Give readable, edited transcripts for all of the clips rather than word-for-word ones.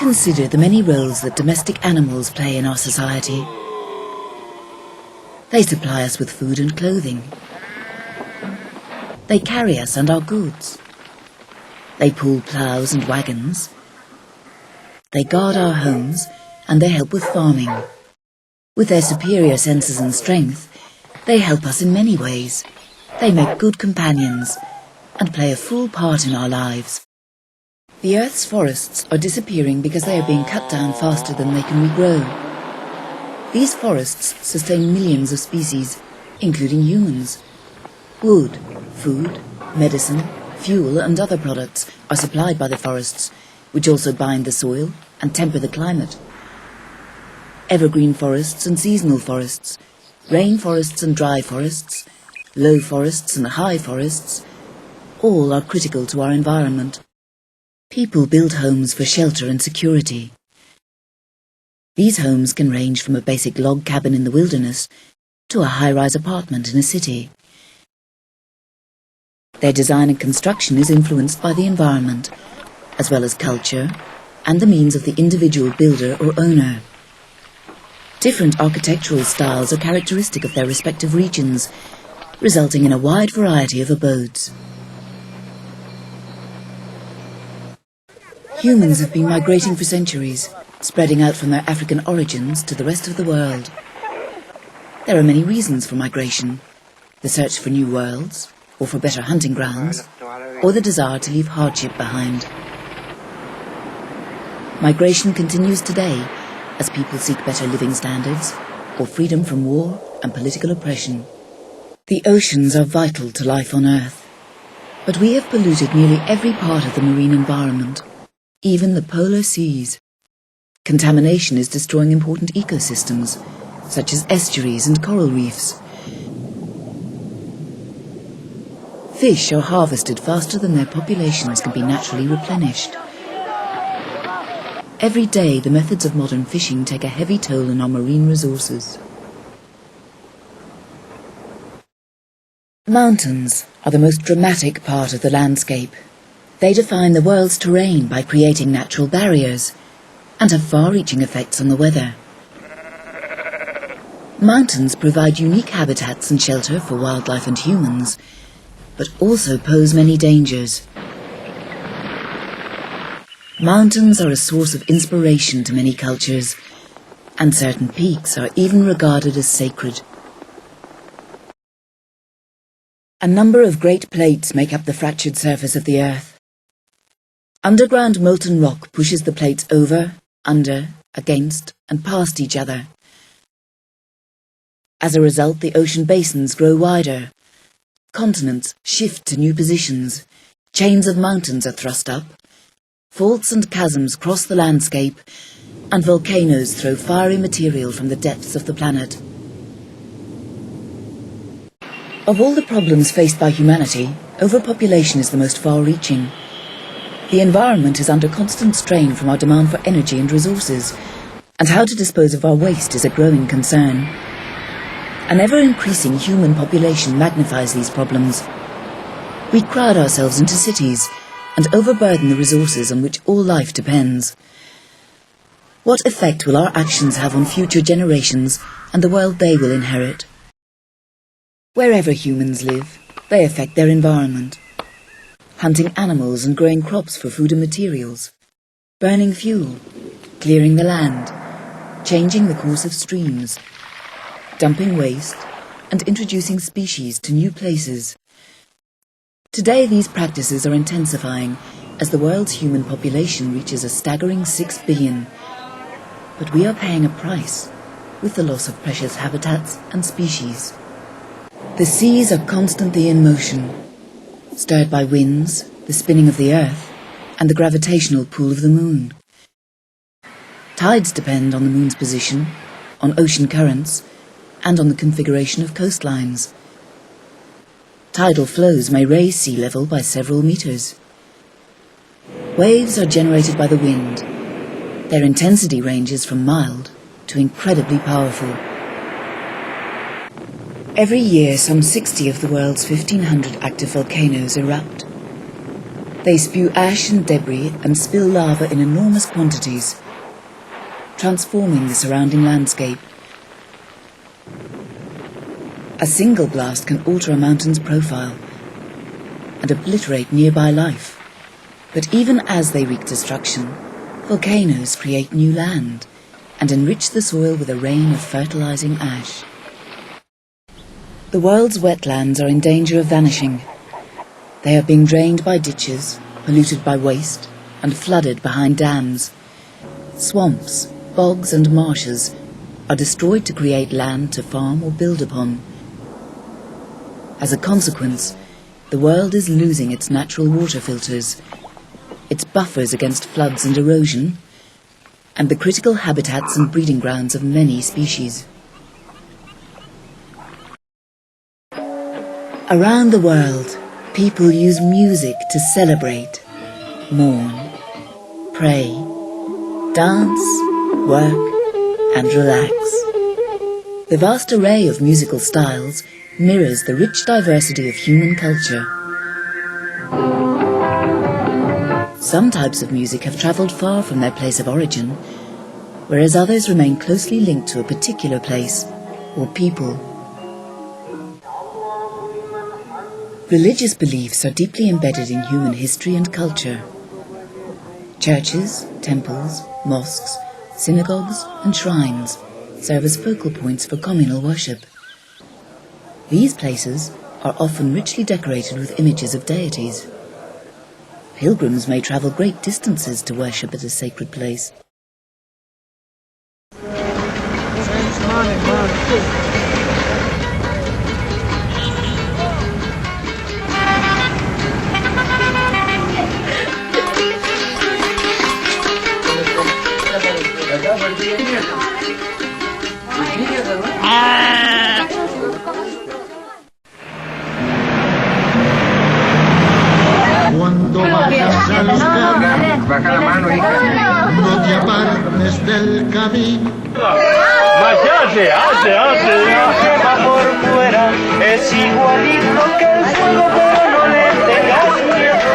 Consider the many roles that domestic animals play in our society. They supply us with food and clothing. They carry us and our goods. They pull ploughs and wagons. They guard our homes and they help with farming. With their superior senses and strength, they help us in many ways. They make good companions and play a full part in our lives. The Earth's forests are disappearing because they are being cut down faster than they can regrow. These forests sustain millions of species, including humans. Wood, food, medicine, fuel and other products are supplied by the forests, which also bind the soil and temper the climate. Evergreen forests and seasonal forests, rain forests and dry forests, low forests and high forests, all are critical to our environment. People build homes for shelter and security. These homes can range from a basic log cabin in the wilderness to a high-rise apartment in a city. Their design and construction is influenced by the environment, as well as culture and the means of the individual builder or owner. Different architectural styles are characteristic of their respective regions, resulting in a wide variety of abodes. Humans have been migrating for centuries, spreading out from their African origins to the rest of the world. There are many reasons for migration: the search for new worlds, or for better hunting grounds, or the desire to leave hardship behind. Migration continues today as people seek better living standards or freedom from war and political oppression. The oceans are vital to life on Earth, but we have polluted nearly every part of the marine environment, even the polar seas. Contamination is destroying important ecosystems, such as estuaries and coral reefs. Fish are harvested faster than their populations can be naturally replenished. Every day, the methods of modern fishing take a heavy toll on our marine resources. Mountains are the most dramatic part of the landscape. They define the world's terrain by creating natural barriers and have far-reaching effects on the weather. Mountains provide unique habitats and shelter for wildlife and humans, but also pose many dangers. Mountains are a source of inspiration to many cultures, and certain peaks are even regarded as sacred. A number of great plates make up the fractured surface of the Earth. Underground molten rock pushes the plates over, under, against, and past each other. As a result, the ocean basins grow wider. Continents shift to new positions. Chains of mountains are thrust up. Faults and chasms cross the landscape, and volcanoes throw fiery material from the depths of the planet. Of all the problems faced by humanity, overpopulation is the most far-reaching. The environment is under constant strain from our demand for energy and resources, and how to dispose of our waste is a growing concern. An ever-increasing human population magnifies these problems. We crowd ourselves into cities and overburden the resources on which all life depends. What effect will our actions have on future generations and the world they will inherit? Wherever humans live, they affect their environment. Hunting animals and growing crops for food and materials, burning fuel, clearing the land, changing the course of streams, dumping waste, and introducing species to new places. Today these practices are intensifying as the world's human population reaches a staggering 6 billion. But we are paying a price with the loss of precious habitats and species. The seas are constantly in motion, stirred by winds, the spinning of the Earth, and the gravitational pull of the Moon. Tides depend on the Moon's position, on ocean currents, and on the configuration of coastlines. Tidal flows may raise sea level by several meters. Waves are generated by the wind. Their intensity ranges from mild to incredibly powerful. Every year, some 60 of the world's 1,500 active volcanoes erupt. They spew ash and debris and spill lava in enormous quantities, transforming the surrounding landscape. A single blast can alter a mountain's profile and obliterate nearby life. But even as they wreak destruction, volcanoes create new land and enrich the soil with a rain of fertilizing ash. The world's wetlands are in danger of vanishing. They are being drained by ditches, polluted by waste, and flooded behind dams. Swamps, bogs and marshes are destroyed to create land to farm or build upon. As a consequence, the world is losing its natural water filters, its buffers against floods and erosion, and the critical habitats and breeding grounds of many species. Around the world, people use music to celebrate, mourn, pray, dance, work, and relax. The vast array of musical styles mirrors the rich diversity of human culture. Some types of music have travelled far from their place of origin, whereas others remain closely linked to a particular place or people. Religious beliefs are deeply embedded in human history and culture. Churches, temples, mosques, synagogues and shrines serve as focal points for communal worship. These places are often richly decorated with images of deities. Pilgrims may travel great distances to worship at a sacred place. Cuando vayas al camino, baja la mano, hija. No te apartes del camino. Vayate, por fuera, es igualito que el fuego, pero no le tengas miedo.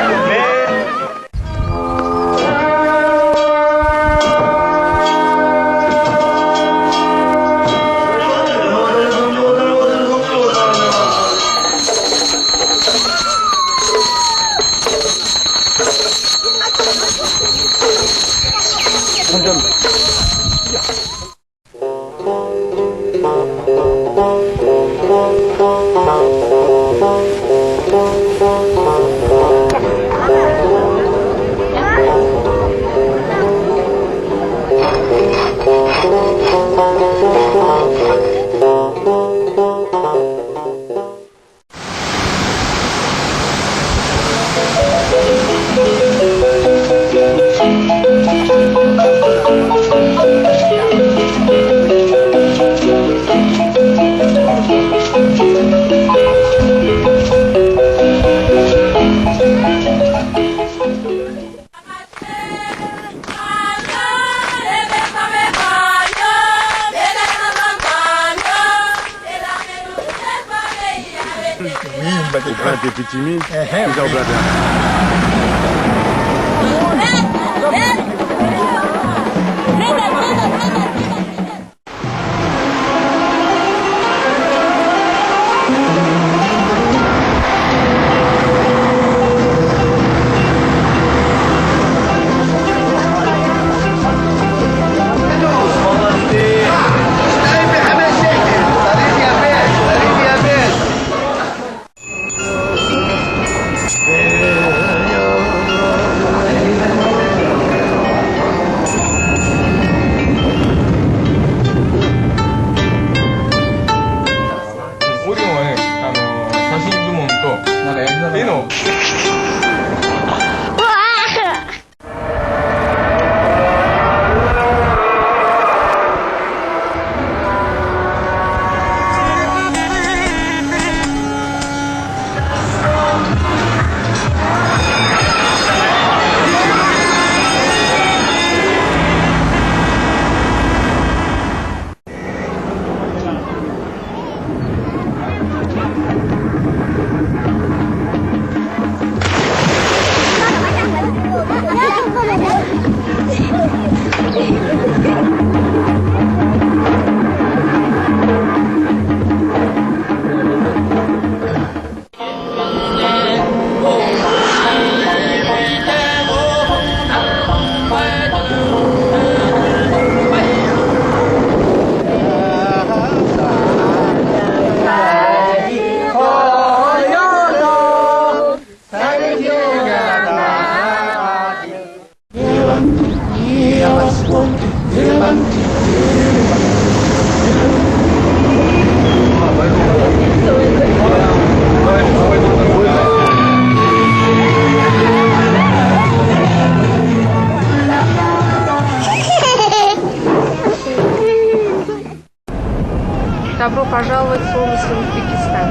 Добро пожаловать в солнечный Узбекистан.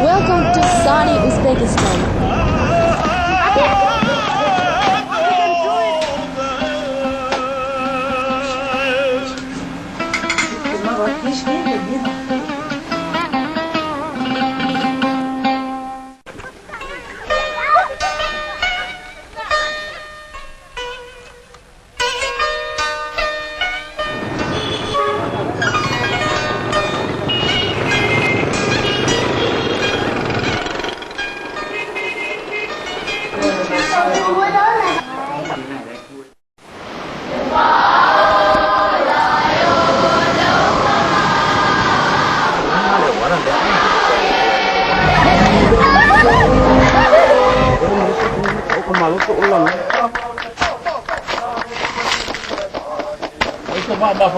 Welcome to sunny Uzbekistan. Itu mak dah